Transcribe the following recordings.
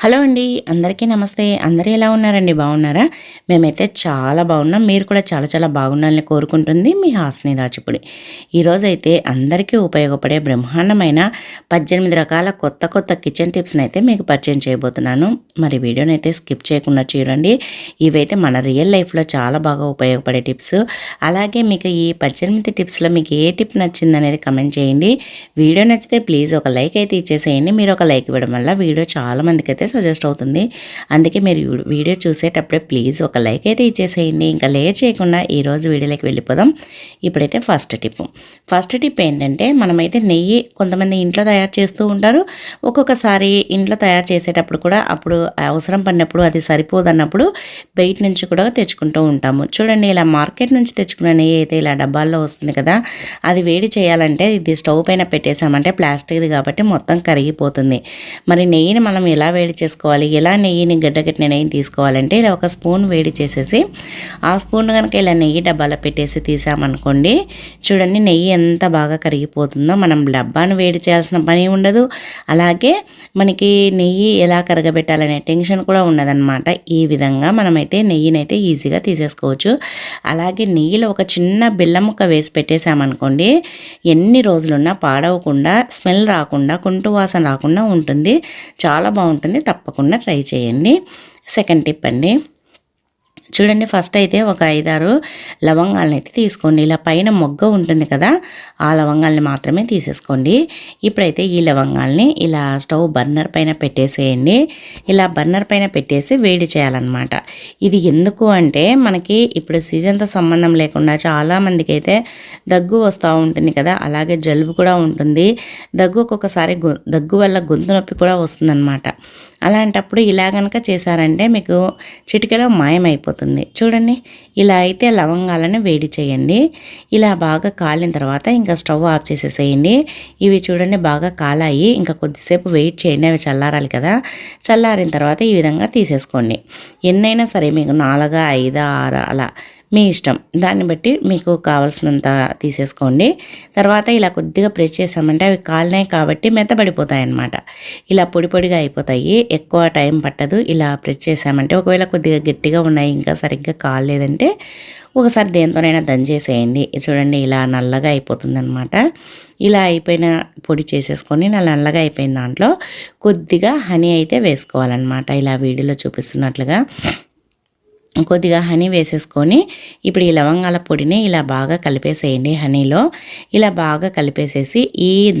Hello అండి. అందరికీ నమస్తే. అందరూ ఎలా ఉన్నారండి? బాగున్నారా? మేమైతే చాలా బాగున్నాం. మీరు కూడా చాలా చాలా బాగుండాలని కోరుకుంటుంది మీ హాసిని రాజపుడి. ఈరోజైతే అందరికీ ఉపయోగపడే బ్రహ్మాండమైన 18 రకాల కొత్త కొత్త కిచెన్ టిప్స్‌ని అయితే మీకు పరిచయం చేయబోతున్నాను. మరి వీడియోనైతే స్కిప్ చేయకుండా చూడండి. ఇవైతే మన రియల్ లైఫ్‌లో చాలా బాగా ఉపయోగపడే టిప్స్. అలాగే మీకు ఈ 18 టిప్స్‌లో మీకు ఏ టిప్ నచ్చిందనేది కామెంట్ చేయండి. వీడియో నచ్చితే ప్లీజ్ ఒక లైక్ అయితే ఇచ్చేసేయండి. మీరు ఒక లైక్ ఇవ్వడం వల్ల వీడియో చాలా మందికైతే సజెస్ట్ అవుతుంది. అందుకే మీరు వీడియో చూసేటప్పుడే ప్లీజ్ ఒక లైక్ అయితే ఇచ్చేసేయండి. ఇంకా లేట్ చేయకుండా ఈరోజు వీడియోలోకి వెళ్ళిపోదాం. ఇప్పుడైతే ఫస్ట్ టిప్ ఏంటంటే, మనమైతే నెయ్యి కొంతమంది ఇంట్లో తయారు చేస్తూ ఉంటారు. ఒక్కొక్కసారి ఇంట్లో తయారు చేసేటప్పుడు కూడా అప్పుడు అవసరం పడినప్పుడు అది సరిపోదన్నప్పుడు బయట నుంచి కూడా తెచ్చుకుంటూ ఉంటాము. చూడండి, ఇలా మార్కెట్ నుంచి తెచ్చుకున్న నెయ్యి అయితే ఇలా డబ్బాల్లో వస్తుంది కదా, అది వేడి చేయాలంటే ఇది స్టవ్ పైన పెట్టేసామంటే ప్లాస్టిక్ది కాబట్టి మొత్తం కరిగిపోతుంది. మరి నెయ్యిని మనం ఎలా వేడి చేసుకోవాలి, ఎలా నెయ్యిని గడ్డగట్టిన నెయ్యిని తీసుకోవాలంటే ఇలా ఒక స్పూన్ వేడి చేసేసి ఆ స్పూన్ కనుక ఇలా నెయ్యి డబ్బాలో పెట్టేసి తీసామనుకోండి, చూడండి నెయ్యి ఎంత బాగా కరిగిపోతుందో. మనం డబ్బాను వేడి చేయాల్సిన పని ఉండదు. అలాగే మనకి నెయ్యి ఎలా కరగబెట్టాలనే టెన్షన్ కూడా ఉండదన్నమాట. ఈ విధంగా మనమైతే నెయ్యినైతే ఈజీగా తీసేసుకోవచ్చు. అలాగే నెయ్యిలో ఒక చిన్న బెల్లం ముక్క వేసి పెట్టేసామనుకోండి, ఎన్ని రోజులున్నా పాడవకుండా, స్మెల్ రాకుండా, కుంటు వాసన రాకుండా ఉంటుంది. చాలా బాగుంటుంది. తప్పకుండా ట్రై చేయండి. సెకండ్ టిప్ అండి. చూడండి, ఫస్ట్ అయితే ఒక 5-6 లవంగాలను అయితే తీసుకోండి. ఇలా పైన మొగ్గ ఉంటుంది కదా, ఆ లవంగాల్ని మాత్రమే తీసేసుకోండి. ఇప్పుడైతే ఈ లవంగాల్ని ఇలా స్టవ్ బర్నర్ పైన పెట్టేసేయండి. ఇలా బర్నర్ పైన పెట్టేసి వేడి చేయాలన్నమాట. ఇది ఎందుకు అంటే, మనకి ఇప్పుడు సీజన్తో సంబంధం లేకుండా చాలామందికి అయితే దగ్గు వస్తూ ఉంటుంది కదా, అలాగే జలుబు కూడా ఉంటుంది. దగ్గు ఒక్కొక్కసారి దగ్గు వల్ల గొంతు నొప్పి కూడా వస్తుందన్నమాట. అలాంటప్పుడు ఇలా కనుక చేశారంటే మీకు చిటికెలో మాయమైపోతుంది. చూడండి, ఇలా అయితే లవంగాలను వేడి చేయండి. ఇలా బాగా కాలిన తర్వాత ఇంకా స్టవ్ ఆఫ్ చేసేసేయండి. ఇవి చూడండి బాగా కాలాయి. ఇంకా కొద్దిసేపు వెయిట్ చేయండి, అవి చల్లారాలి కదా. చల్లారిన తర్వాత ఈ విధంగా తీసేసుకోండి. ఎన్నైనా సరే, మీకు 4, 5, 6 అలా మీ ఇష్టం. దాన్ని బట్టి మీకు కావాల్సినంత తీసేసుకోండి. తర్వాత ఇలా కొద్దిగా ప్రెస్ చేసామంటే అవి కాలినాయి కాబట్టి మెత్తబడిపోతాయి అన్నమాట. ఇలా పొడి పొడిగా అయిపోతాయి. ఎక్కువ టైం పట్టదు. ఇలా ప్రెస్ చేసామంటే, ఒకవేళ కొద్దిగా గట్టిగా ఉన్నాయి ఇంకా సరిగ్గా కాలేదంటే ఒకసారి దేంతోనైనా దంచేసేయండి. చూడండి, ఇలా నల్లగా అయిపోతుందన్నమాట. ఇలా అయిపోయిన పొడి చేసేసుకొని నల్లగా అయిపోయిన దాంట్లో కొద్దిగా హనీ అయితే వేసుకోవాలన్నమాట. ఇలా వీడియోలో చూపిస్తున్నట్లుగా కొద్దిగా హనీ వేసేసుకొని ఇప్పుడు ఈ లవంగాల పొడిని ఇలా బాగా కలిపేసేయండి హనీలో. ఇలా బాగా కలిపేసేసి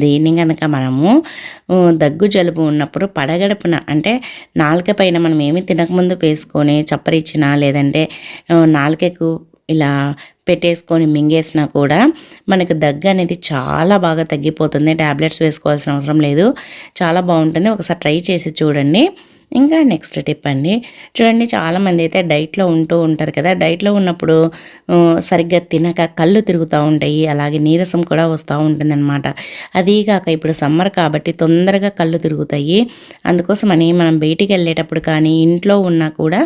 దీన్ని కనుక మనము దగ్గు జలుబు ఉన్నప్పుడు పడగడుపున, అంటే నాలుక పైన మనం ఏమి తినకముందు వేసుకొని చప్పరిచ్చినా, లేదంటే నాలుకకు ఇలా పెట్టేసుకొని మింగేసినా కూడా మనకు దగ్గు అనేది చాలా బాగా తగ్గిపోతుంది. ట్యాబ్లెట్స్ వేసుకోవాల్సిన అవసరం లేదు. చాలా బాగుంటుంది. ఒకసారి ట్రై చేసి చూడండి. ఇంకా నెక్స్ట్ టిప్ అండి. చూడండి, చాలామంది అయితే డైట్లో ఉంటూ ఉంటారు కదా. డైట్లో ఉన్నప్పుడు సరిగ్గా తినక కళ్ళు తిరుగుతూ ఉంటాయి. అలాగే నీరసం కూడా వస్తూ ఉంటుందన్నమాట. అదీ కాక ఇప్పుడు సమ్మర్ కాబట్టి తొందరగా కళ్ళు తిరుగుతాయి. అందుకోసమని మనం బయటికి వెళ్ళేటప్పుడు కానీ ఇంట్లో ఉన్నా కూడా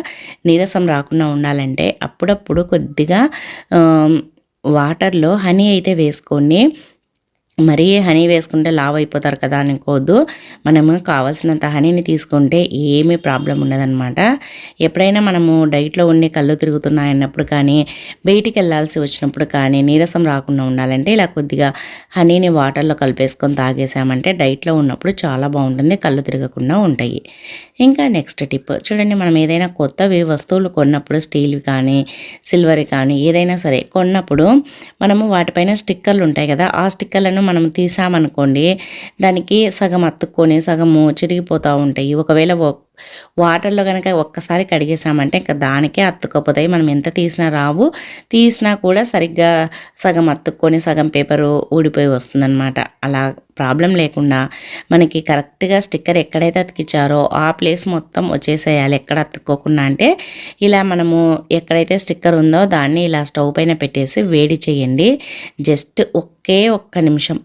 నీరసం రాకుండా ఉండాలంటే అప్పుడప్పుడు కొద్దిగా వాటర్లో హనీ అయితే వేసుకోండి. మరీ హనీ వేసుకుంటే లావ్ అయిపోతారు కదా అనుకోవద్దు. మనము కావాల్సినంత హనీని తీసుకుంటే ఏమీ ప్రాబ్లం ఉండదన్నమాట. ఎప్పుడైనా మనము డైట్లో ఉండి కళ్ళు తిరుగుతున్నాయన్నప్పుడు కానీ, బయటికి వెళ్ళాల్సి వచ్చినప్పుడు కానీ నీరసం రాకుండా ఉండాలంటే ఇలా కొద్దిగా హనీని వాటర్లో కలిపేసుకొని తాగేసామంటే డైట్లో ఉన్నప్పుడు చాలా బాగుంటుంది. కళ్ళు తిరగకుండా ఉంటాయి. ఇంకా నెక్స్ట్ టిప్ చూడండి, మనం ఏదైనా కొత్తవి వస్తువులు కొన్నప్పుడు, స్టీల్వి కానీ సిల్వర్వి కానీ ఏదైనా సరే కొన్నప్పుడు మనము వాటిపైన స్టిక్కర్లు ఉంటాయి కదా, ఆ స్టిక్కర్లను మనం తీసామనుకోండి, దానికి సగం అతుక్కొని సగము చిరిగిపోతూ ఉంటాయి. ఒకవేళ వాటర్లో కనుక ఒక్కసారి కడిగేసామంటే ఇంకా దానికే అతుక్కపోతాయి. మనం ఎంత తీసినా రావు. తీసినా కూడా సరిగ్గా సగం అతుక్కొని సగం పేపరు ఊడిపోయి వస్తుందన్నమాట. అలా ప్రాబ్లం లేకుండా మనకి కరెక్ట్గా స్టిక్కర్ ఎక్కడైతే అతికిచ్చారో ఆ ప్లేస్ మొత్తం వచ్చేసేయాలి, ఎక్కడ అతుక్కోకుండా. అంటే ఇలా మనము ఎక్కడైతే స్టిక్కర్ ఉందో దాన్ని ఇలా స్టవ్ పైన పెట్టేసి వేడి చేయండి. జస్ట్ ఒక్క నిమిషం,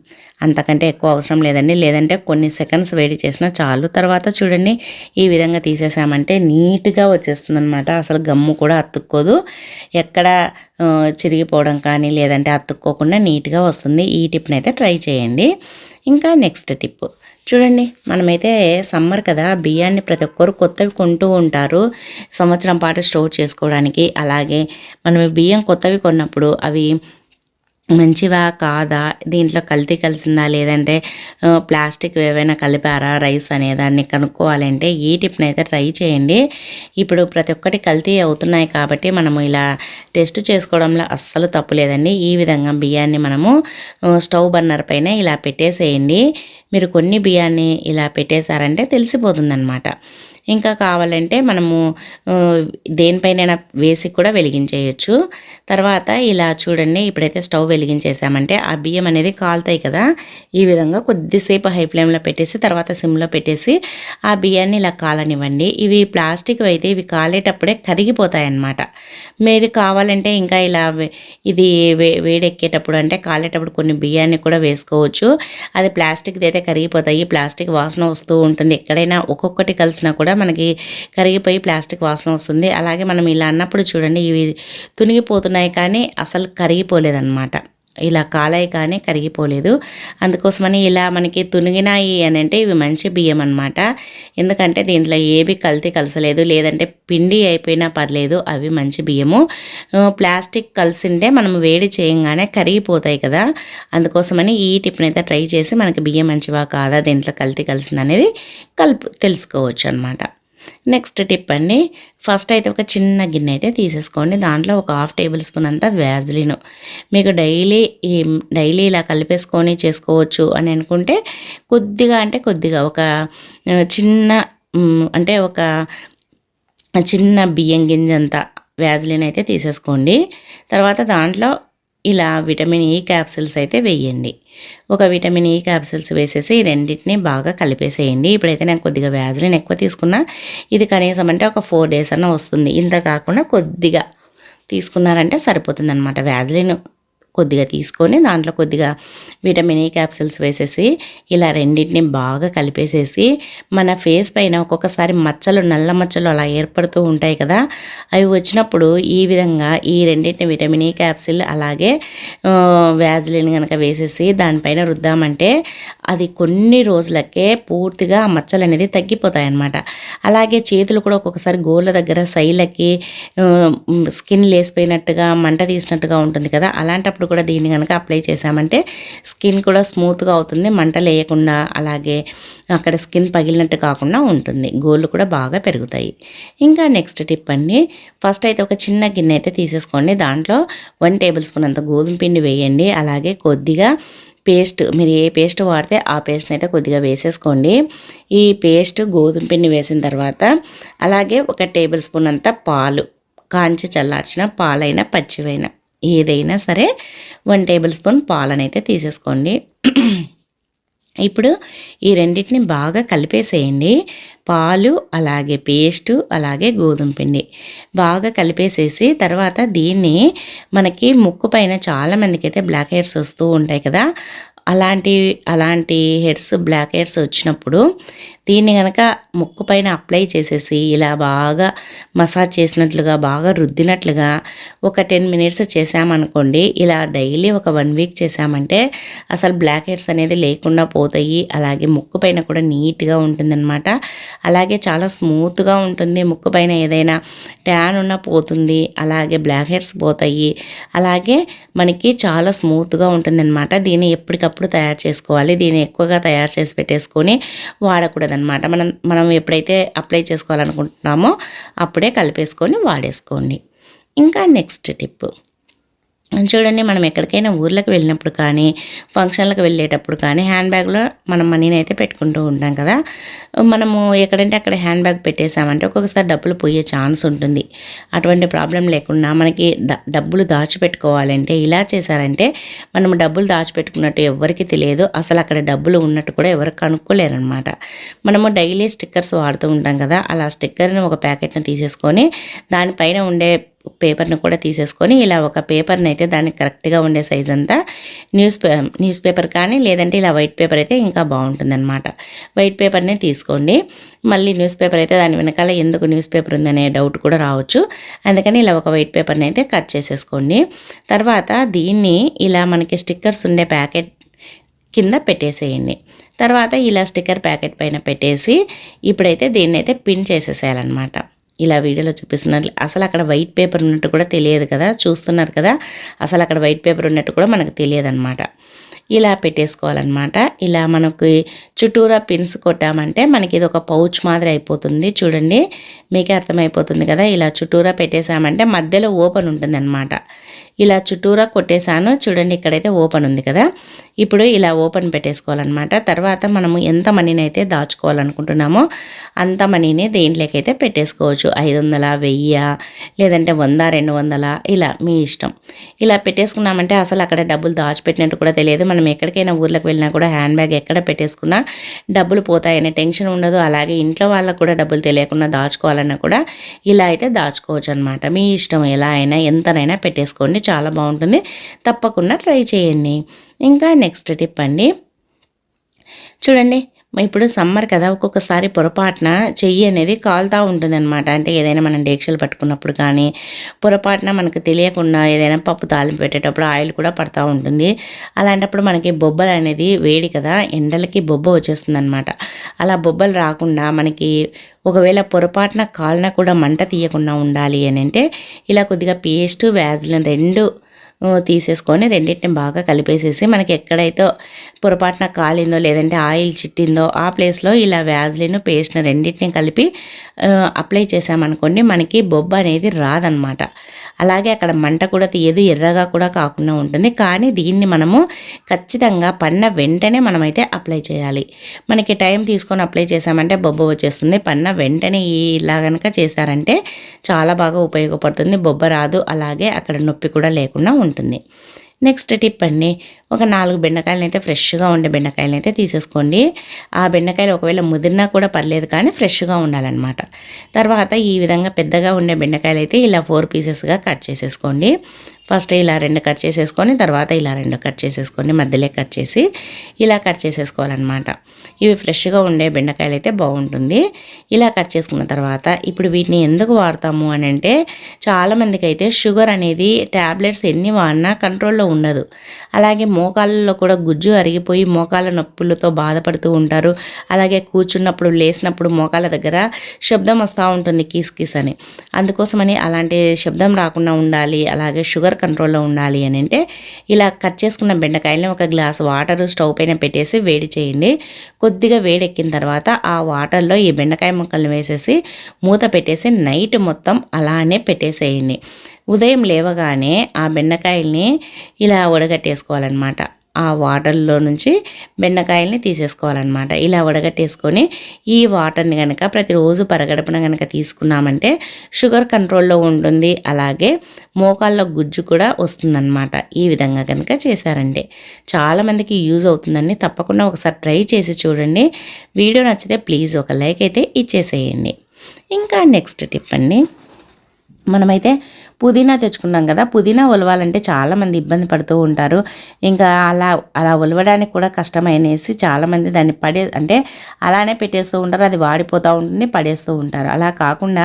అంతకంటే ఎక్కువ అవసరం లేదండి. లేదంటే కొన్ని సెకండ్స్ వేడి చేసినా చాలు. తర్వాత చూడండి, ఈ విధంగా తీసేసామంటే నీట్గా వచ్చేస్తుంది అనమాట. అసలు గమ్ము కూడా అతుక్కోదు. ఎక్కడ చిరిగిపోవడం కానీ లేదంటే అతుక్కోకుండా నీట్గా వస్తుంది. ఈ టిప్ని అయితే ట్రై చేయండి. ఇంకా నెక్స్ట్ టిప్ చూడండి మనమైతే సమ్మర్ కదా, బియ్యాన్ని ప్రతి ఒక్కరు కొత్తవి కొంటూ ఉంటారు సంవత్సరం పాటు స్టోర్ చేసుకోవడానికి. అలాగే మనం బియ్యం కొత్తవి కొన్నప్పుడు అవి మంచివా కాదా, దీంట్లో కల్తీ కలిసిందా లేదంటే ప్లాస్టిక్ ఏవైనా కలిపారా రైస్ అనేదాన్ని కనుక్కోవాలంటే ఈ టిప్ని అయితే ట్రై చేయండి. ఇప్పుడు ప్రతి ఒక్కటి కల్తీ అవుతున్నాయి కాబట్టి మనము ఇలా టెస్ట్ చేసుకోవడంలో అస్సలు తప్పు లేదండి. ఈ విధంగా బియ్యాన్ని మనము స్టవ్ బర్నర్ పైన ఇలా పెట్టేసేయండి. మీరు కొన్ని బియ్యాన్ని ఇలా పెట్టేశారంటే తెలిసిపోతుందన్నమాట. ఇంకా కావాలంటే మనము దేనిపైనైనా వేసి కూడా వెలిగించేయచ్చు. తర్వాత ఇలా చూడండి, ఇప్పుడైతే స్టవ్ వెలిగించేసామంటే ఆ బియ్యం అనేది కాలుతాయి కదా, ఈ విధంగా కొద్దిసేపు హై ఫ్లేమ్లో పెట్టేసి తర్వాత సిమ్లో పెట్టేసి ఆ బియ్యాన్ని ఇలా కాలనివ్వండి. ఇవి ప్లాస్టిక్ అయితే ఇవి కాలేటప్పుడే కరిగిపోతాయి అన్నమాట. మీరు కావాలంటే ఇంకా ఇలా ఇది వేడెక్కేటప్పుడు అంటే కాలేటప్పుడు కొన్ని బియ్యాన్ని కూడా వేసుకోవచ్చు. అది ప్లాస్టిక్ది అయితే కరిగిపోతాయి, ప్లాస్టిక్ వాసన వస్తూ ఉంటుంది. ఎక్కడైనా ఒక్కొక్కటి కలిసినా కూడా మనకి కరిగిపోయి ప్లాస్టిక్ వాసన వస్తుంది. అలాగే మనం ఇలా అన్నప్పుడు చూడండి, ఇవి తునిగిపోతున్నాయి కానీ అసలు కరిగిపోలేదన్నమాట. ఇలా కాలాయి కానీ కరిగిపోలేదు. అందుకోసమని ఇలా మనకి తునిగినాయి అని అంటే ఇవి మంచి బియ్యం అనమాట. ఎందుకంటే దీంట్లో ఏవి కల్తీ కలసలేదు, లేదంటే పిండి అయిపోయినా పర్లేదు, అవి మంచి బియ్యము. ప్లాస్టిక్ కలిసింటే మనం వేడి చేయంగానే కరిగిపోతాయి కదా, అందుకోసమని ఈ టిప్ని అయితే ట్రై చేసి మనకి బియ్యం మంచివా కాదా, దీంట్లో కల్తీ కలిసింది అనేది తెలుసుకోవచ్చు అనమాట. నెక్స్ట్ టిప్ అండి, ఫస్ట్ అయితే ఒక చిన్న గిన్నె అయితే తీసేసుకోండి. దాంట్లో ఒక 1/2 టేబుల్ స్పూన్ అంతా వ్యాజ్లిన్. మీకు డైలీ ఇలా కలిపేసుకొని చేసుకోవచ్చు అని అనుకుంటే కొద్దిగా అంటే కొద్దిగా ఒక చిన్న అంటే ఒక చిన్న బియ్యం గింజంత వ్యాజ్లిన్ అయితే తీసేసుకోండి. తర్వాత దాంట్లో ఇలా విటమిన్ ఈ క్యాప్సిల్స్ అయితే వేయండి. ఒక విటమిన్ ఈ క్యాప్సిల్స్ వేసేసి ఈ రెండింటిని బాగా కలిపేసేయండి. ఇప్పుడైతే నేను కొద్దిగా వ్యాజ్లిన్ ఎక్కువ తీసుకున్నా, ఇది కనీసం అంటే ఒక 4 డేస్ అన్న వస్తుంది. ఇంత కాకుండా కొద్దిగా తీసుకున్నారంటే సరిపోతుందన్నమాట. వ్యాజ్లిన్ కొద్దిగా తీసుకొని దాంట్లో కొద్దిగా విటమిన్ ఈ క్యాప్సిల్స్ వేసేసి ఇలా రెండింటిని బాగా కలిపేసేసి మన ఫేస్ పైన ఒక్కొక్కసారి మచ్చలు, నల్ల మచ్చలు అలా ఏర్పడుతూ ఉంటాయి కదా, అవి వచ్చినప్పుడు ఈ విధంగా ఈ రెండింటిని విటమిన్ ఈ క్యాప్సిల్ అలాగే వ్యాజ్లిన్ కనుక వేసేసి దానిపైన రుద్దామంటే అది కొన్ని రోజులకే పూర్తిగా ఆ మచ్చలు అనేది తగ్గిపోతాయి అన్నమాట. అలాగే చేతులు కూడా ఒక్కొక్కసారి గోళ్ళ దగ్గర సైలకి స్కిన్ లేసిపోయినట్టుగా మంట తీసినట్టుగా ఉంటుంది కదా, అలాంటప్పుడు కూడా దీన్ని కనుక అప్లై చేసామంటే స్కిన్ కూడా స్మూత్గా అవుతుంది, మంట లేకుండా అలాగే అక్కడ స్కిన్ పగిలినట్టు కాకుండా ఉంటుంది, గోళ్ళు కూడా బాగా పెరుగుతాయి. ఇంకా నెక్స్ట్ టిప్ అండి, ఫస్ట్ అయితే ఒక చిన్న గిన్నె అయితే తీసేసుకోండి. దాంట్లో 1 టేబుల్ స్పూన్ అంత గోధుమ పిండి వేయండి. అలాగే కొద్దిగా పేస్ట్, మీరు ఏ పేస్ట్ వాడితే ఆ పేస్ట్ని అయితే కొద్దిగా వేసేసుకోండి. ఈ పేస్ట్ గోధుమ పిండి వేసిన తర్వాత అలాగే 1 టేబుల్ స్పూన్ అంత పాలు, కాంచి చల్లార్చిన పాలైనా పచ్చివైనా ఏదైనా సరే 1 టేబుల్ స్పూన్ పాలనైతే తీసేసుకోండి. ఇప్పుడు ఈ రెండింటిని బాగా కలిపేసేయండి. పాలు అలాగే పేస్టు అలాగే గోధుమ పిండి బాగా కలిపేసేసి తర్వాత దీన్ని మనకి ముక్కు పైన చాలామందికి అయితే బ్లాక్ హెయిర్స్ వస్తూ ఉంటాయి కదా, అలాంటి హెయిర్స్, బ్లాక్ హెయిర్స్ వచ్చినప్పుడు దీన్ని కనుక ముక్కు పైన అప్లై చేసేసి ఇలా బాగా మసాజ్ చేసినట్లుగా బాగా రుద్దినట్లుగా ఒక 10 మినిట్స్ చేసామనుకోండి, ఇలా డైలీ ఒక 1 వీక్ చేసామంటే అసలు బ్లాక్ హెయిర్స్ అనేది లేకుండా పోతాయి. అలాగే ముక్కు పైన కూడా నీట్గా ఉంటుందన్నమాట. అలాగే చాలా స్మూత్గా ఉంటుంది. ముక్కు పైన ఏదైనా ట్యాన్ ఉన్నా పోతుంది, అలాగే బ్లాక్ హెయిర్స్ పోతాయి. అలాగే మనకి చాలా స్మూత్గా ఉంటుందన్నమాట. దీన్ని ఎప్పటికప్పుడు తయారు చేసుకోవాలి. దీన్ని ఎక్కువగా తయారు చేసి పెట్టేసుకొని వాడకూడదన్నమాట. మనం ఎప్పుడైతే అప్లై చేసుకోవాలనుకుంటున్నామో అప్పుడే కలిపేసుకొని వాడేసుకోండి. ఇంకా నెక్స్ట్ టిప్ చూడండి, మనం ఎక్కడికైనా ఊర్లకు వెళ్ళినప్పుడు కానీ ఫంక్షన్లకు వెళ్ళేటప్పుడు కానీ హ్యాండ్ బ్యాగ్లో మనం మనీని అయితే పెట్టుకుంటూ ఉంటాం కదా, మనము ఎక్కడంటే అక్కడ హ్యాండ్ బ్యాగ్ పెట్టేసామంటే ఒక్కొక్కసారి డబ్బులు పోయే ఛాన్స్ ఉంటుంది. అటువంటి ప్రాబ్లం లేకుండా మనకి డబ్బులు దాచిపెట్టుకోవాలంటే ఇలా చేశారంటే మనం డబ్బులు దాచిపెట్టుకున్నట్టు ఎవరికి తెలియదు, అసలు అక్కడ డబ్బులు ఉన్నట్టు కూడా ఎవరు కనుక్కోలేరనమాట. మనము డైలీ స్టిక్కర్స్ వాడుతూ ఉంటాం కదా, అలా స్టిక్కర్ని ఒక ప్యాకెట్ని తీసేసుకొని దానిపైన ఉండే పేపర్ని కూడా తీసేసుకొని ఇలా ఒక పేపర్ని అయితే దానికి కరెక్ట్గా ఉండే సైజ్ అంతా న్యూస్ పేపర్ కానీ లేదంటే ఇలా వైట్ పేపర్ అయితే ఇంకా బాగుంటుందన్నమాట. వైట్ పేపర్ని తీసుకోండి. మళ్ళీ న్యూస్ పేపర్ అయితే దాని వెనకాల ఎందుకు న్యూస్ పేపర్ ఉందనే డౌట్ కూడా రావచ్చు, అందుకని ఇలా ఒక వైట్ పేపర్ని అయితే కట్ చేసేసుకోండి. తర్వాత దీన్ని ఇలా మనకి స్టిక్కర్స్ ఉండే ప్యాకెట్ కింద పెట్టేసేయండి. తర్వాత ఇలా స్టిక్కర్ ప్యాకెట్ పైన పెట్టేసి ఇప్పుడైతే దీన్నైతే పిన్ చేసేసేయాలన్నమాట. ఇలా వీడియోలో చూపిస్తున్నారు. అసలు అక్కడ వైట్ పేపర్ ఉన్నట్టు కూడా తెలియదు కదా, చూస్తున్నారు కదా, అసలు అక్కడ వైట్ పేపర్ ఉన్నట్టు కూడా మనకు తెలియదన్నమాట. ఇలా పెట్టేసుకోవాలన్నమాట. ఇలా మనకి చుట్టూరా పిన్స్ కొట్టామంటే మనకి ఇది ఒక పౌచ్ మాదిరి అయిపోతుంది. చూడండి, మీకే అర్థమైపోతుంది కదా. ఇలా చుట్టూరా పెట్టేసామంటే మధ్యలో ఓపెన్ ఉంటుందన్నమాట. ఇలా చుట్టూరా కొట్టేశాను చూడండి, ఇక్కడైతే ఓపెన్ ఉంది కదా. ఇప్పుడు ఇలా ఓపెన్ పెట్టేసుకోవాలన్నమాట. తర్వాత మనము ఎంత మనీని అయితే దాచుకోవాలనుకుంటున్నామో అంత మనీని దేంట్లోకి అయితే పెట్టేసుకోవచ్చు. 500, 1000, లేదంటే 100, 200 ఇలా మీ ఇష్టం. ఇలా పెట్టేసుకున్నామంటే అసలు అక్కడ డబ్బులు దాచిపెట్టినట్టు కూడా తెలియదు. మనం ఎక్కడికైనా ఊర్లకు వెళ్ళినా కూడా హ్యాండ్ బ్యాగ్ ఎక్కడ పెట్టేసుకున్నా డబ్బులు పోతాయనే టెన్షన్ ఉండదు. అలాగే ఇంట్లో వాళ్ళకు కూడా డబ్బులు తెలియకుండా దాచుకోవాలన్నా కూడా ఇలా అయితే దాచుకోవచ్చు అనమాట. మీ ఇష్టం, ఎలా అయినా ఎంతనైనా పెట్టేసుకోండి, చాలా బాగుంటుంది. తప్పకుండా ట్రై చేయండి. ఇంకా నెక్స్ట్ టిప్ అండి, చూడండి, ఇప్పుడు సమ్మర్ కదా, ఒక్కొక్కసారి పొరపాటున చెయ్యి అనేది కాలుతూ ఉంటుందన్నమాట. అంటే ఏదైనా మనం డేక్షలు పట్టుకున్నప్పుడు కానీ పొరపాటున మనకు తెలియకుండా ఏదైనా పప్పు తాలింపు పెట్టేటప్పుడు ఆయిల్ కూడా పడుతూ ఉంటుంది. అలాంటప్పుడు మనకి బొబ్బలు అనేది వేడి కదా, ఎండలకి బొబ్బ వచ్చేస్తుంది అనమాట. అలా బొబ్బలు రాకుండా మనకి ఒకవేళ పొరపాటున కాలిన కూడా మంట తీయకుండా ఉండాలి అని అంటే ఇలా కొద్దిగా పేస్ట్, వ్యాజిలిన్ 2 తీసేసుకొని రెండింటిని బాగా కలిపేసేసి మనకి ఎక్కడైతే పొరపాటున కాలిందో లేదంటే ఆయిల్ చిట్టిందో ఆ ప్లేస్లో ఇలా వ్యాజ్లిన్ పేస్ట్ని రెండింటిని కలిపి అప్లై చేసామనుకోండి, మనకి బొబ్బ అనేది రాదనమాట. అలాగే అక్కడ మంట కూడా తీయదు, ఎర్రగా కూడా కాకుండా ఉంటుంది. కానీ దీన్ని మనము ఖచ్చితంగా పన్న వెంటనే మనమైతే అప్లై చేయాలి. మనకి టైం తీసుకొని అప్లై చేసామంటే బొబ్బ వచ్చేస్తుంది. పన్న వెంటనే ఇలా కనుక చేశారంటే చాలా బాగా ఉపయోగపడుతుంది, బొబ్బ రాదు, అలాగే అక్కడ నొప్పి కూడా లేకుండా ఉంటుంది. నెక్స్ట్ టిప్ అండి, ఒక 4 బెండకాయలను అయితే ఫ్రెష్గా ఉండే బెండకాయలను అయితే తీసేసుకోండి. ఆ బెండకాయలు ఒకవేళ ముదిరినా కూడా పర్లేదు, కానీ ఫ్రెష్గా ఉండాలన్నమాట. తర్వాత ఈ విధంగా పెద్దగా ఉండే బెండకాయలు అయితే ఇలా 4 పీసెస్గా కట్ చేసేసుకోండి. ఫస్ట్ ఇలా 2 కట్ చేసేసుకొని తర్వాత ఇలా 2 కట్ చేసేసుకోండి, మధ్యలో కట్ చేసి ఇలా కట్ చేసేసుకోవాలన్నమాట. ఇవి ఫ్రెష్గా ఉండే బెండకాయలు అయితే బాగుంటుంది. ఇలా కట్ చేసుకున్న తర్వాత ఇప్పుడు వీటిని ఎందుకు వాడతాము అని అంటే, చాలామందికి అయితే షుగర్ అనేది ట్యాబ్లెట్స్ ఎన్ని వాడినా కంట్రోల్లో ఉండదు. అలాగే మోకాళ్ళలో కూడా గుజ్జు అరిగిపోయి మోకాళ్ళ నొప్పులతో బాధపడుతూ ఉంటారు. అలాగే కూర్చున్నప్పుడు లేసినప్పుడు మోకాళ్ళ దగ్గర శబ్దం వస్తూ ఉంటుంది, కీస్ కీస్ అని. అందుకోసమని అలాంటి శబ్దం రాకుండా ఉండాలి, అలాగే షుగర్ కంట్రోల్లో ఉండాలి అని అంటే ఇలా కట్ చేసుకున్న బెండకాయలని ఒక గ్లాస్ వాటర్ స్టవ్ పైన పెట్టేసి వేడి చేయండి. కొద్దిగా వేడెక్కిన తర్వాత ఆ వాటర్లో ఈ బెండకాయ ముక్కలను వేసేసి మూత పెట్టేసి నైట్ మొత్తం అలానే పెట్టేసేయండి. ఉదయం లేవగానే ఆ బెండకాయల్ని ఇలా వడగట్టేసుకోవాలన్నమాట. ఆ వాటర్లో నుంచి బెండకాయల్ని తీసేసుకోవాలన్నమాట. ఇలా వడగట్టేసుకొని ఈ వాటర్ని కనుక ప్రతిరోజు పరగడపున కనుక తీసుకున్నామంటే షుగర్ కంట్రోల్లో ఉంటుంది, అలాగే మోకాళ్ళలో గుజ్జు కూడా వస్తుందన్నమాట. ఈ విధంగా కనుక చేశారంటే చాలామందికి యూజ్ అవుతుందండి. తప్పకుండా ఒకసారి ట్రై చేసి చూడండి. వీడియో నచ్చితే ప్లీజ్ ఒక లైక్ అయితే ఇచ్చేసేయండి. ఇంకా నెక్స్ట్ టిప్ అండి, మనమైతే పుదీనా తెచ్చుకున్నాం కదా, పుదీనా ఒలవాలంటే చాలామంది ఇబ్బంది పడుతూ ఉంటారు. ఇంకా అలా ఒలవడానికి కూడా కష్టమనేసి చాలామంది దాన్ని అంటే అలానే పెట్టేస్తూ ఉంటారు. అది వాడిపోతూ ఉంటుంది, పడేస్తూ ఉంటారు. అలా కాకుండా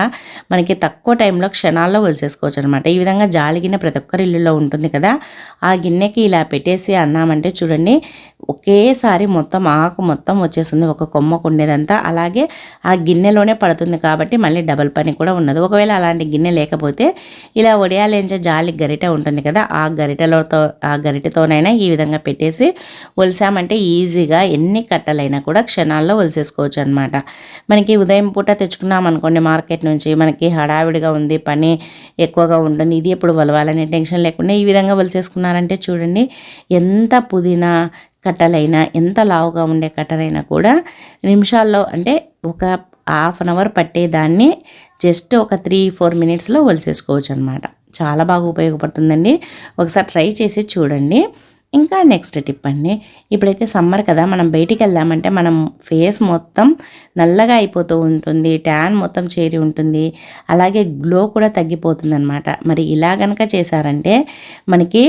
మనకి తక్కువ టైంలో క్షణాల్లో ఒలిసేసుకోవచ్చు అనమాట. ఈ విధంగా జాలి గిన్నె ప్రతి ఒక్కరి ఇల్లులో ఉంటుంది కదా, ఆ గిన్నెకి ఇలా పెట్టేసి అన్నామంటే చూడండి, ఒకేసారి మొత్తం ఆకు మొత్తం వచ్చేస్తుంది, ఒక కొమ్మకు ఉండేదంతా. అలాగే ఆ గిన్నెలోనే పడుతుంది కాబట్టి మళ్ళీ డబల్ పని కూడా ఉండదు. ఒకవేళ అలాంటి గిన్నె లేకపోతే ఇలా వడియాలేంచే జాలి గరిట ఉంటుంది కదా, ఆ గరిటతోనైనా ఈ విధంగా పెట్టేసి ఒలిసామంటే ఈజీగా ఎన్ని కట్టలైనా కూడా క్షణాల్లో ఒలిసేసుకోవచ్చు అనమాట. మనకి ఉదయం పూట తెచ్చుకున్నాం అనుకోండి మార్కెట్ నుంచి, మనకి హడావిడిగా ఉంది, పని ఎక్కువగా ఉంటుంది, ఇది ఎప్పుడు ఒలవాలనే టెన్షన్ లేకుండా ఈ విధంగా ఒలిసేసుకున్నారంటే చూడండి, ఎంత పుదీనా కట్టలైనా ఎంత లావుగా ఉండే కట్టలైనా కూడా నిమిషాల్లో, అంటే ఒక ½ అన్ అవర్ పట్టేదాన్ని జస్ట్ ఒక 3-4 మినిట్స్లో ఒలిసేసుకోవచ్చు అనమాట. చాలా బాగా ఉపయోగపడుతుందండి, ఒకసారి ట్రై చేసి చూడండి. ఇంకా నెక్స్ట్ టిప్ అండి, ఇప్పుడైతే సమ్మర్ కదా, మనం బయటికి వెళ్ళామంటే మనం ఫేస్ మొత్తం నల్లగా అయిపోతూ ఉంటుంది, ట్యాన్ మొత్తం చేరి ఉంటుంది, అలాగే గ్లో కూడా తగ్గిపోతుంది అనమాట. మరి ఇలా కనుక చేశారంటే మనకి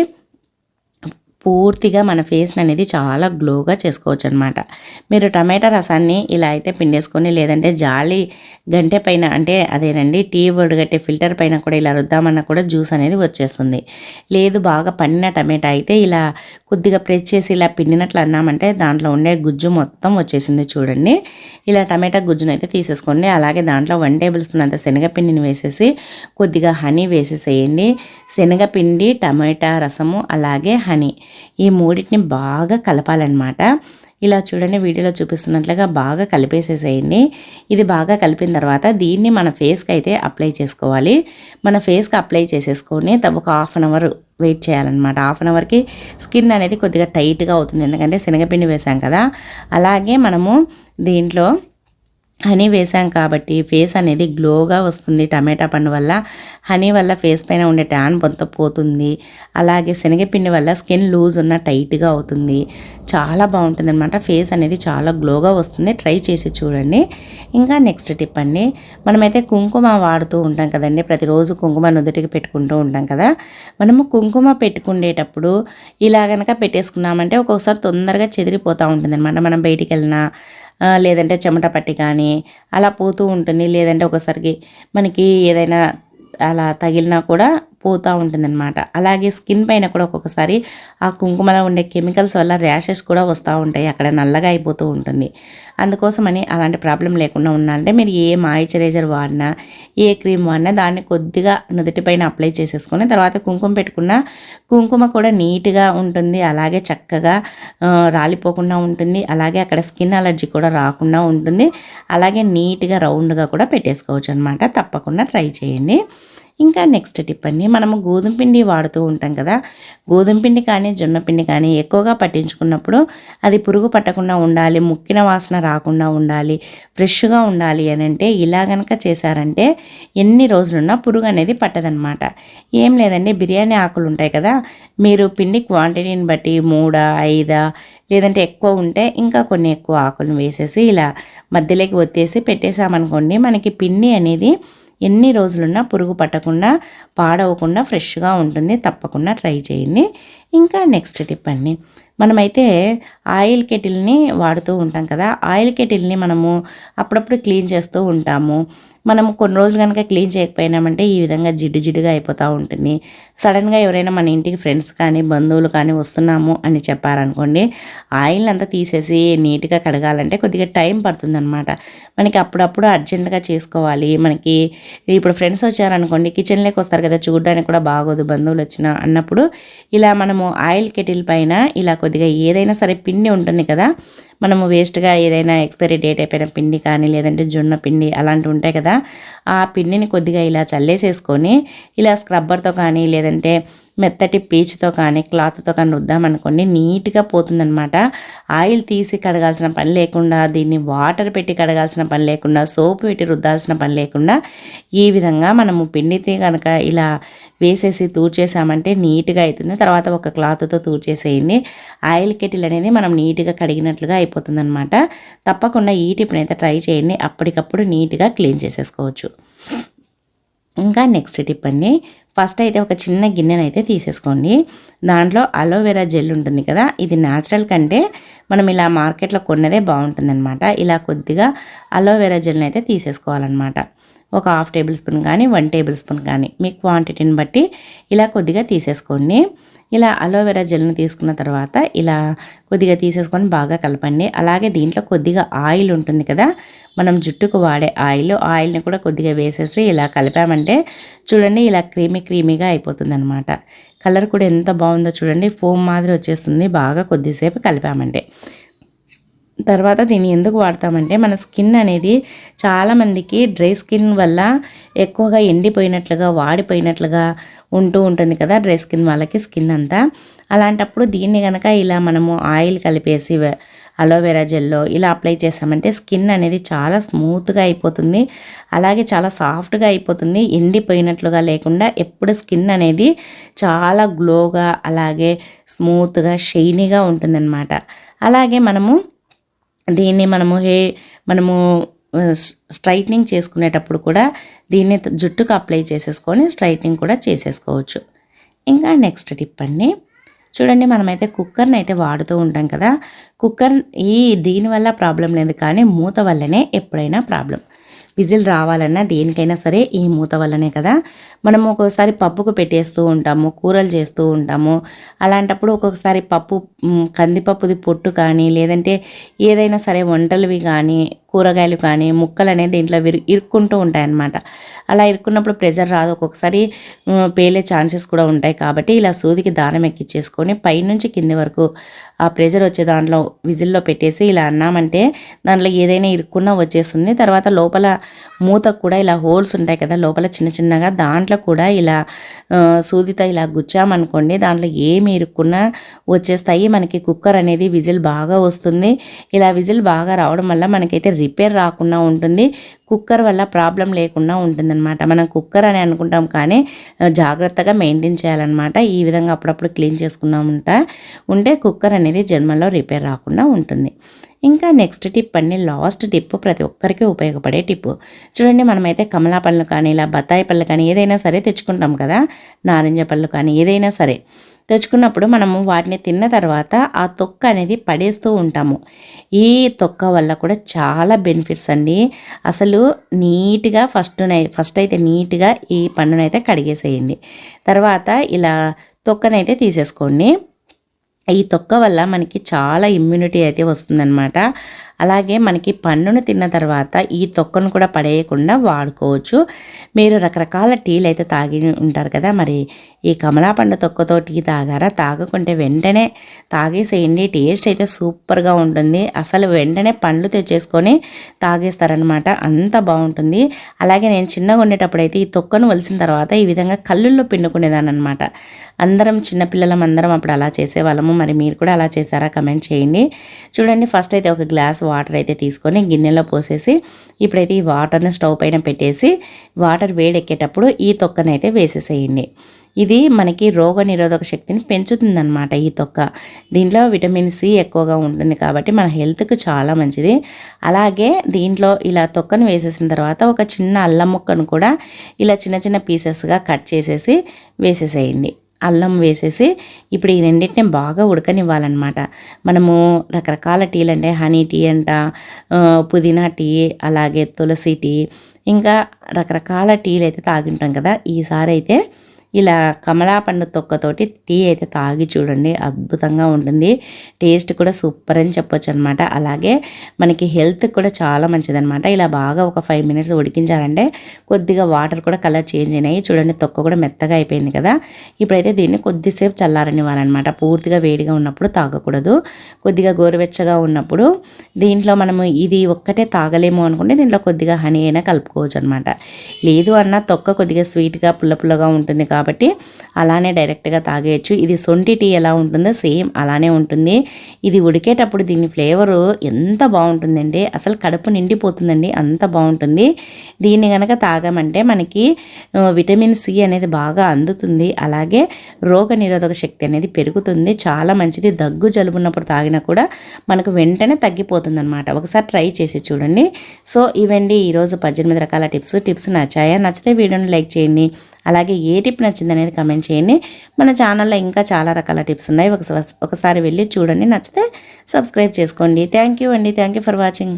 పూర్తిగా మన ఫేస్ని అనేది చాలా గ్లోగా చేసుకోవచ్చు అనమాట. మీరు టమాటా రసాన్ని ఇలా అయితే పిండేసుకొని, లేదంటే జాలి గంటె పైన అంటే అదేనండి టీ వడగట్టే ఫిల్టర్ పైన కూడా ఇలా రుద్దామన్నా కూడా జ్యూస్ అనేది వచ్చేస్తుంది. లేదు బాగా పండిన టమాటా అయితే ఇలా కొద్దిగా ప్రెస్ చేసి ఇలా పిండినట్లు అన్నామంటే దాంట్లో ఉండే గుజ్జు మొత్తం వచ్చేసింది చూడండి. ఇలా టమాటా గుజ్జును అయితే తీసేసుకోండి. అలాగే దాంట్లో 1 టేబుల్ స్పూన్ అంత శనగపిండిని వేసేసి కొద్దిగా హనీ వేసేసేయండి. శనగపిండి, టమాటా రసము అలాగే హనీ ఈ మూడింటిని బాగా కలపాలన్నమాట. ఇలా చూడండి వీడియోలో చూపిస్తున్నట్లుగా బాగా కలిపేసేసేయండి. ఇది బాగా కలిపిన తర్వాత దీన్ని మన ఫేస్కి అయితే అప్లై చేసుకోవాలి. మన ఫేస్కి అప్లై చేసేసుకొని ఒక హాఫ్ అన్ అవర్ వెయిట్ చేయాలన్నమాట. హాఫ్ అన్ అవర్కి స్కిన్ అనేది కొద్దిగా టైట్గా అవుతుంది, ఎందుకంటే శనగపిండి వేసాం కదా. అలాగే మనము దీంట్లో హనీ వేసాం కాబట్టి ఫేస్ అనేది గ్లోగా వస్తుంది. టమాటా పండు వల్ల, హనీ వల్ల ఫేస్ పైన ఉండే ట్యాన్ పొంత పోతుంది. అలాగే శనగపిండి వల్ల స్కిన్ లూజ్ ఉన్న టైట్గా అవుతుంది. చాలా బాగుంటుంది అనమాట. ఫేస్ అనేది చాలా గ్లోగా వస్తుంది. ట్రై చేసి చూడండి. ఇంకా నెక్స్ట్ టిప్ అండి, మనమైతే కుంకుమ వాడుతూ ఉంటాం కదండి. ప్రతిరోజు కుంకుమ నుదుటికి పెట్టుకుంటూ ఉంటాం కదా. మనము కుంకుమ పెట్టుకునేటప్పుడు ఇలా కనుక పెట్టేసుకున్నామంటే ఒక్కొక్కసారి తొందరగా చెదిరిపోతూ ఉంటుంది అనమాట. మనం బయటికి వెళ్ళినా లేదంటే చెమట పట్టి కానీ అలా పోతూ ఉంటుంది. లేదంటే ఒకసారికి మనకి ఏదైనా అలా తగిలినా కూడా పోతూ ఉంటుందన్నమాట. అలాగే స్కిన్ పైన కూడా ఒక్కొక్కసారి ఆ కుంకుమలో ఉండే కెమికల్స్ వల్ల ర్యాషెస్ కూడా వస్తూ ఉంటాయి, అక్కడ నల్లగా అయిపోతూ ఉంటుంది. అందుకోసమని అలాంటి ప్రాబ్లం లేకుండా ఉండాలంటే మీరు ఏ మాయిశ్చరైజర్ వాడినా, ఏ క్రీమ్ వాడినా దాన్ని కొద్దిగా నుదుటిపైన అప్లై చేసేసుకొని తర్వాత కుంకుమ పెట్టుకున్న కుంకుమ కూడా నీట్గా ఉంటుంది. అలాగే చక్కగా రాలిపోకుండా ఉంటుంది. అలాగే అక్కడ స్కిన్ అలర్జీ కూడా రాకుండా ఉంటుంది. అలాగే నీట్గా రౌండ్గా కూడా పెట్టేసుకోవచ్చు అనమాట. తప్పకుండా ట్రై చేయండి. ఇంకా నెక్స్ట్ టిప్ అండి, మనము గోధుమ పిండి వాడుతూ ఉంటాం కదా. గోధుమ పిండి కానీ జొన్న పిండి కానీ ఎక్కువగా పట్టించుకున్నప్పుడు అది పురుగు పట్టకుండా ఉండాలి, ముక్కిన వాసన రాకుండా ఉండాలి, ఫ్రెష్గా ఉండాలి అని అంటే ఇలా కనుక చేశారంటే ఎన్ని రోజులున్నా పురుగు అనేది పట్టదనమాట. ఏం లేదండి, బిర్యానీ ఆకులు ఉంటాయి కదా, మీరు పిండి క్వాంటిటీని బట్టి 3, 5 లేదంటే ఎక్కువ ఉంటే ఇంకా కొన్ని ఎక్కువ ఆకులను వేసేసి ఇలా మధ్యలోకి ఒత్తేసి పెట్టేసామనుకోండి, మనకి పిండి అనేది ఎన్ని రోజులున్నా పురుగు పట్టకుండా పాడవకుండా ఫ్రెష్గా ఉంటుంది. తప్పకుండా ట్రై చేయండి. ఇంకా నెక్స్ట్ టిప్ అండి, మనమైతే ఆయిల్ కెటిల్ని వాడుతూ ఉంటాం కదా. ఆయిల్ కెటిల్ని మనము అప్పుడప్పుడు క్లీన్ చేస్తూ ఉంటాము. మనము కొన్ని రోజులు కనుక క్లీన్ చేయకపోయినామంటే ఈ విధంగా జిడ్డు జిడ్డుగా అయిపోతూ ఉంటుంది. సడన్గా ఎవరైనా మన ఇంటికి ఫ్రెండ్స్ కానీ బంధువులు కానీ వస్తున్నాము అని చెప్పారనుకోండి, ఆయిల్ అంతా తీసేసి నీట్గా కడగాలంటే కొద్దిగా టైం పడుతుందన్నమాట. మనకి అప్పుడప్పుడు అర్జెంటుగా చేసుకోవాలి. మనకి ఇప్పుడు ఫ్రెండ్స్ వచ్చారనుకోండి, కిచెన్లోకి వస్తారు కదా, చూడడానికి కూడా బాగోదు బంధువులు వచ్చినా అన్నప్పుడు ఇలా మనము ఆయిల్ కెటిల్ పైన ఇలా కొద్దిగా ఏదైనా సరే పిండి ఉంటుంది కదా, మనము వేస్ట్గా ఏదైనా ఎక్స్పైరీ డేట్ అయిపోయిన పిండి కానీ లేదంటే జొన్న పిండి అలాంటివి ఉంటాయి కదా, ఆ పిండిని కొద్దిగా ఇలా చల్లేసేసుకొని ఇలా స్క్రబ్బర్తో కానీ లేదంటే మెత్తటి పీచుతో కానీ క్లాత్తో కానీ రుద్దామనుకోండి, నీట్గా పోతుందనమాట. ఆయిల్ తీసి కడగాల్సిన పని లేకుండా, దీన్ని వాటర్ పెట్టి కడగాల్సిన పని లేకుండా, సోపు పెట్టి రుద్దాల్సిన పని లేకుండా ఈ విధంగా మనము పిండితే కనుక ఇలా వేసేసి తూడ్చేసామంటే నీట్గా అవుతుంది. తర్వాత ఒక క్లాత్తో తూడ్చేసేయండి. ఆయిల్ కెటిల్ అనేది మనం నీట్గా కడిగినట్లుగా అయిపోతుందన్నమాట. తప్పకుండా ఈ టిప్ని అయితే ట్రై చేయండి. అప్పటికప్పుడు నీట్గా క్లీన్ చేసేసుకోవచ్చు. ఇంకా నెక్స్ట్ టిప్ అండి, ఫస్ట్ అయితే ఒక చిన్న గిన్నెను అయితే తీసేసుకోండి. దాంట్లో అలోవెరా జెల్ ఉంటుంది కదా, ఇది న్యాచురల్ కంటే మనం ఇలా మార్కెట్లో కొన్నదే బాగుంటుందన్నమాట. ఇలా కొద్దిగా అలోవెరా జెల్ని అయితే తీసేసుకోవాలన్నమాట. ఒక 1/2 టేబుల్ స్పూన్ కానీ 1 టేబుల్ స్పూన్ కానీ మీ క్వాంటిటీని బట్టి ఇలా కొద్దిగా తీసేసుకోండి. ఇలా అలోవెరా జెల్ని తీసుకున్న తర్వాత ఇలా కొద్దిగా తీసేసుకొని బాగా కలపండి. అలాగే దీంట్లో కొద్దిగా ఆయిల్ ఉంటుంది కదా, మనం జుట్టుకు వాడే ఆయిల్ని కూడా కొద్దిగా వేసేసి ఇలా కలిపామంటే చూడండి, ఇలా క్రీమీగా అయిపోతుంది అనమాట. కలర్ కూడా ఎంత బాగుందో చూడండి, ఫోమ్ మాదిరి వచ్చేస్తుంది బాగా కొద్దిసేపు కలిపామంటే. తర్వాత దీన్ని ఎందుకు వాడతామంటే మన స్కిన్ అనేది చాలామందికి డ్రై స్కిన్ వల్ల ఎక్కువగా ఎండిపోయినట్లుగా వాడిపోయినట్లుగా ఉంటూ ఉంటుంది కదా, డ్రై స్కిన్ వాళ్ళకి స్కిన్ అంతా. అలాంటప్పుడు దీన్ని కనుక ఇలా మనము ఆయిల్ కలిపేసి అలోవెరా జెల్లో ఇలా అప్లై చేసామంటే స్కిన్ అనేది చాలా స్మూత్గా అయిపోతుంది. అలాగే చాలా సాఫ్ట్గా అయిపోతుంది, ఎండిపోయినట్లుగా లేకుండా ఎప్పుడు స్కిన్ అనేది చాలా గ్లోగా అలాగే స్మూత్గా షైనీగా ఉంటుందన్నమాట. అలాగే దీన్ని మనము స్ట్రైట్నింగ్ చేసుకునేటప్పుడు కూడా దీన్ని జుట్టుకు అప్లై చేసేసుకొని స్ట్రైట్నింగ్ కూడా చేసేసుకోవచ్చు. ఇంకా నెక్స్ట్ టిప్ అండి, చూడండి మనమైతే కుక్కర్ని అయితే వాడుతూ ఉంటాం కదా. కుక్కర్ దీనివల్ల ప్రాబ్లం లేదు, కానీ మూత వల్లనే ఎప్పుడైనా ప్రాబ్లం. విజిల్ రావాలన్నా దేనికైనా సరే ఈ మూత వల్లనే కదా. మనము ఒక్కొక్కసారి పప్పుకు పెట్టేస్తూ ఉంటాము, కూరలు చేస్తూ ఉంటాము. అలాంటప్పుడు ఒక్కొక్కసారి కందిపప్పుది పొట్టు కానీ, లేదంటే ఏదైనా సరే వంటలవి కానీ, కూరగాయలు కానీ ముక్కలు అనేది దీంట్లో ఇరుక్కుంటూ ఉంటాయన్నమాట. అలా ఇరుక్కున్నప్పుడు ప్రెజర్ రాదు, ఒక్కొక్కసారి పేలే ఛాన్సెస్ కూడా ఉంటాయి. కాబట్టి ఇలా సూదికి దారం ఎక్కించేసుకొని పైనుంచి కింది వరకు ఆ ప్రెజర్ వచ్చే దాంట్లో విజిల్లో పెట్టేసి ఇలా అన్నామంటే దాంట్లో ఏదైనా ఇరుక్కున్నా వచ్చేస్తుంది. తర్వాత లోపల మూతకు కూడా ఇలా హోల్స్ ఉంటాయి కదా, లోపల చిన్న చిన్నగా, దాంట్లో కూడా ఇలా సూదితో ఇలా గుచ్చామనుకోండి దాంట్లో ఏమి ఇరుక్కున్నా వచ్చేస్తాయి. మనకి కుక్కర్ అనేది విజిల్ బాగా వస్తుంది. ఇలా విజిల్ బాగా రావడం వల్ల మనకైతే రిపేర్ రాకుండా ఉంటుంది, కుక్కర్ వల్ల ప్రాబ్లం లేకుండా ఉంటుందన్నమాట. మనం కుక్కర్ అని అనుకుంటాం కానీ జాగ్రత్తగా మెయింటైన్ చేయాలన్నమాట. ఈ విధంగా అప్పుడప్పుడు క్లీన్ ఉంటే కుక్కర్ అనేది జన్మలో రిపేర్ రాకుండా ఉంటుంది. ఇంకా నెక్స్ట్ టిప్ అండి, లాస్ట్ టిప్, ప్రతి ఒక్కరికి ఉపయోగపడే టిప్. చూడండి మనమైతే కమలా పళ్ళు కానీ, ఇలా బత్తాయి పళ్ళు కానీ ఏదైనా సరే తెచ్చుకుంటాం కదా, నారింజ పళ్ళు కానీ ఏదైనా సరే తెచ్చుకున్నప్పుడు మనము వాటిని తిన్న తర్వాత ఆ తొక్క అనేది పడేస్తూ ఉంటాము. ఈ తొక్క వల్ల కూడా చాలా బెనిఫిట్స్ అండి. అసలు నీట్గా ఫస్ట్ అయితే నీట్గా ఈ పండునైతే కడిగేసేయండి. తర్వాత ఇలా తొక్కనైతే తీసేసుకోండి. ఈ తొక్క వల్ల మనకి చాలా ఇమ్యూనిటీ అయితే వస్తుందన్నమాట. అలాగే మనకి పండును తిన్న తర్వాత ఈ తొక్కను కూడా పడేయకుండా వాడుకోవచ్చు. మీరు రకరకాల టీలు అయితే తాగి ఉంటారు కదా, మరి ఈ కమలా పండు తొక్కతో టీ తాగారా? తాగకుంటే వెంటనే తాగేసేయండి. టేస్ట్ అయితే సూపర్గా ఉంటుంది. అసలు వెంటనే పండ్లు తెచ్చేసుకొని తాగేస్తారనమాట, అంత బాగుంటుంది. అలాగే నేను చిన్నగా ఉండేటప్పుడు అయితే ఈ తొక్కను వలిసిన తర్వాత ఈ విధంగా కళ్ళుల్లో పిండుకునేదాన్ని అనమాట. అందరం చిన్నపిల్లలం అందరం అప్పుడు అలా చేసేవాళ్ళము. మరి మీరు కూడా అలా చేశారా? కమెంట్ చేయండి. చూడండి ఫస్ట్ అయితే ఒక గ్లాస్ వాటర్ అయితే తీసుకొని గిన్నెలో పోసేసి ఇప్పుడైతే ఈ వాటర్ని స్టవ్ పైన పెట్టేసి వాటర్ వేడెక్కేటప్పుడు ఈ తొక్కనైతే వేసేసేయండి. ఇది మనకి రోగ నిరోధక శక్తిని పెంచుతుందన్నమాట ఈ తొక్క. దీంట్లో విటమిన్ సి ఎక్కువగా ఉంటుంది కాబట్టి మన హెల్త్కి చాలా మంచిది. అలాగే దీంట్లో ఇలా తొక్కను వేసేసిన తర్వాత ఒక చిన్న అల్లం ముక్కను కూడా ఇలా చిన్న చిన్న పీసెస్గా కట్ చేసేసి వేసేసేయండి. అల్లం వేసేసి ఇప్పుడు ఈ రెండింటిని బాగా ఉడకనివ్వాలన్నమాట. మనము రకరకాల టీలు అంటే హనీ టీ అంట, పుదీనా టీ, అలాగే తులసి టీ, ఇంకా రకరకాల టీలు అయితే తాగింటాం కదా. ఈసారి అయితే ఇలా కమలా పండు తొక్కతోటి టీ అయితే తాగి చూడండి, అద్భుతంగా ఉంటుంది. టేస్ట్ కూడా సూపర్ అని చెప్పొచ్చు అనమాట. అలాగే మనకి హెల్త్ కూడా చాలా మంచిదన్నమాట. ఇలా బాగా ఒక 5 మినిట్స్ ఉడికించారంటే కొద్దిగా వాటర్ కూడా కలర్ చేంజ్ అయినాయి. చూడండి తొక్క కూడా మెత్తగా అయిపోయింది కదా. ఇప్పుడైతే దీన్ని కొద్దిసేపు చల్లారనివ్వాలన్నమాట. పూర్తిగా వేడిగా ఉన్నప్పుడు తాగకూడదు, కొద్దిగా గోరువెచ్చగా ఉన్నప్పుడు. దీంట్లో మనము ఇది ఒక్కటే తాగలేము అనుకుంటే దీంట్లో కొద్దిగా హనీ అయినా కలుపుకోవచ్చు అనమాట. లేదు అన్న తొక్క కొద్దిగా స్వీట్గా పుల్లగా ఉంటుంది కాబట్టి అలానే డైరెక్ట్గా తాగేయచ్చు. ఇది సొంటి టీ ఎలా ఉంటుందో సేమ్ అలానే ఉంటుంది. ఇది ఉడికేటప్పుడు దీని ఫ్లేవరు ఎంత బాగుంటుందంటే అసలు కడుపు నిండిపోతుందండి, అంత బాగుంటుంది. దీన్ని కనుక తాగామంటే మనకి విటమిన్ సి అనేది బాగా అందుతుంది. అలాగే రోగ నిరోధక శక్తి అనేది పెరుగుతుంది, చాలా మంచిది. దగ్గు జలుబున్నప్పుడు తాగినా కూడా మనకు వెంటనే తగ్గిపోతుంది అనమాట. ఒకసారి ట్రై చేసి చూడండి. సో ఇవండి ఈరోజు 18 రకాల టిప్స్ నచ్చాయా? నచ్చితే వీడియోని లైక్ చేయండి. అలాగే ఏ టిప్ నచ్చింది అనేది కమెంట్ చేయండి. మన ఛానల్లో ఇంకా చాలా రకాల టిప్స్ ఉన్నాయి, ఒకసారి వెళ్ళి చూడండి. నచ్చితే సబ్స్క్రైబ్ చేసుకోండి. థ్యాంక్ యూ అండి. Thank you for watching.